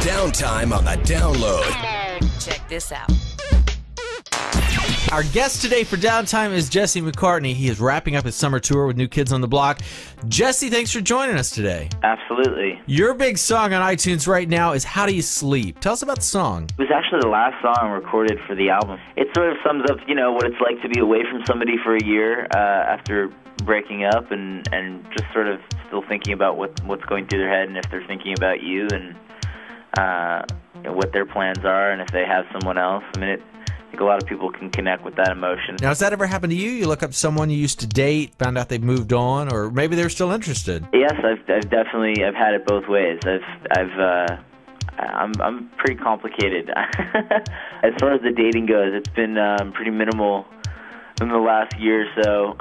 Downtime on the download. Check this out. Our guest today for Downtime is Jesse McCartney. He is wrapping up his summer tour with New Kids on the Block. Jesse, thanks for joining us today. Absolutely. Your big song on iTunes right now is How Do You Sleep? Tell us about the song. It was actually the last song recorded for the album. It sort of sums up, what it's like to be away from somebody for a year after breaking up and just sort of still thinking about what's going through their head and if they're thinking about you and what their plans are and if they have someone else. I mean, I think a lot of people can connect with that emotion. Now, has that ever happened to you? You look up someone you used to date, found out they've moved on, or maybe they're still interested? Yes, I've definitely had it both ways. I'm pretty complicated. As far as the dating goes, it's been pretty minimal in the last year or so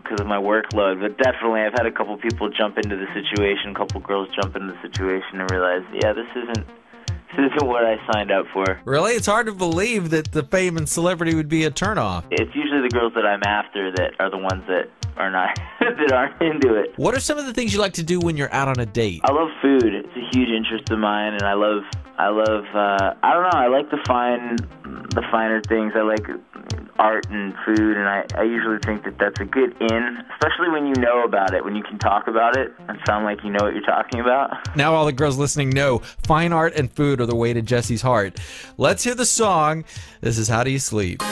because of my workload. But definitely, I've had a couple people jump into the situation, a couple girls jump into the situation and realize, yeah, this isn't what I signed up for. Really? It's hard to believe that the fame and celebrity would be a turnoff. It's usually the girls that I'm after that are the ones that are not that aren't into it. What are some of the things you like to do when you're out on a date? I love food. It's a huge interest of mine, and I love I don't know, I like to find the finer things. I like art and food, and I usually think that that's a good in, especially when you know about it, when you can talk about it and sound like you know what you're talking about. Now all the girls listening know fine art and food are the way to Jesse's heart. Let's hear the song. This is How Do You Sleep?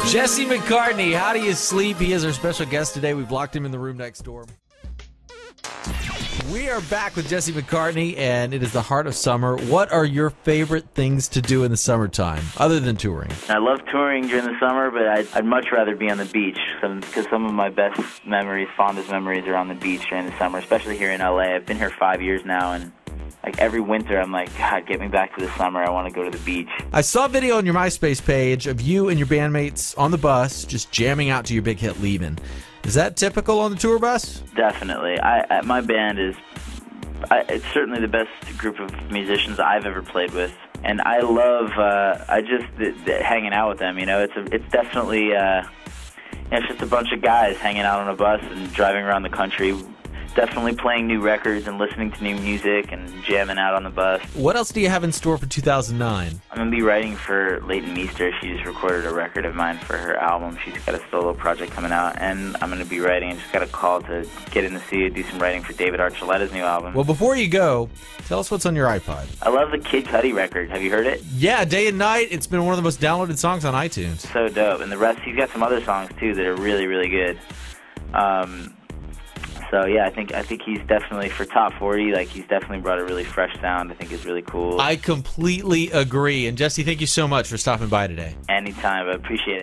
Jesse McCartney, How Do You Sleep? He is our special guest today. We've locked him in the room next door. We are back with Jesse McCartney, and it is the heart of summer. What are your favorite things to do in the summertime, other than touring? I love touring during the summer, but I'd much rather be on the beach, because some of my best memories, fondest memories, are on the beach during the summer, especially here in LA. I've been here 5 years now, and like every winter, I'm like, God, get me back to the summer. I want to go to the beach. I saw a video on your MySpace page of you and your bandmates on the bus just jamming out to your big hit, Leavin'. Is that typical on the tour bus? Definitely. My band it's certainly the best group of musicians I've ever played with. And I love, hanging out with them, It's definitely, it's just a bunch of guys hanging out on a bus and driving around the country, definitely playing new records and listening to new music and jamming out on the bus. What else do you have in store for 2009? I'm going to be writing for Leighton Meester. She just recorded a record of mine for her album. She's got a solo project coming out, and I'm going to be writing. I just got a call to get in the studio, do some writing for David Archuleta's new album. Well, before you go, tell us what's on your iPod. I love the Kid Cudi record. Have you heard it? Yeah, Day and Night. It's been one of the most downloaded songs on iTunes. So dope. And the rest, he's got some other songs, too, that are really, really good. So yeah, I think he's definitely, for top 40, he's definitely brought a really fresh sound. I think it's really cool. I completely agree. And Jesse, thank you so much for stopping by today. Anytime. I appreciate it.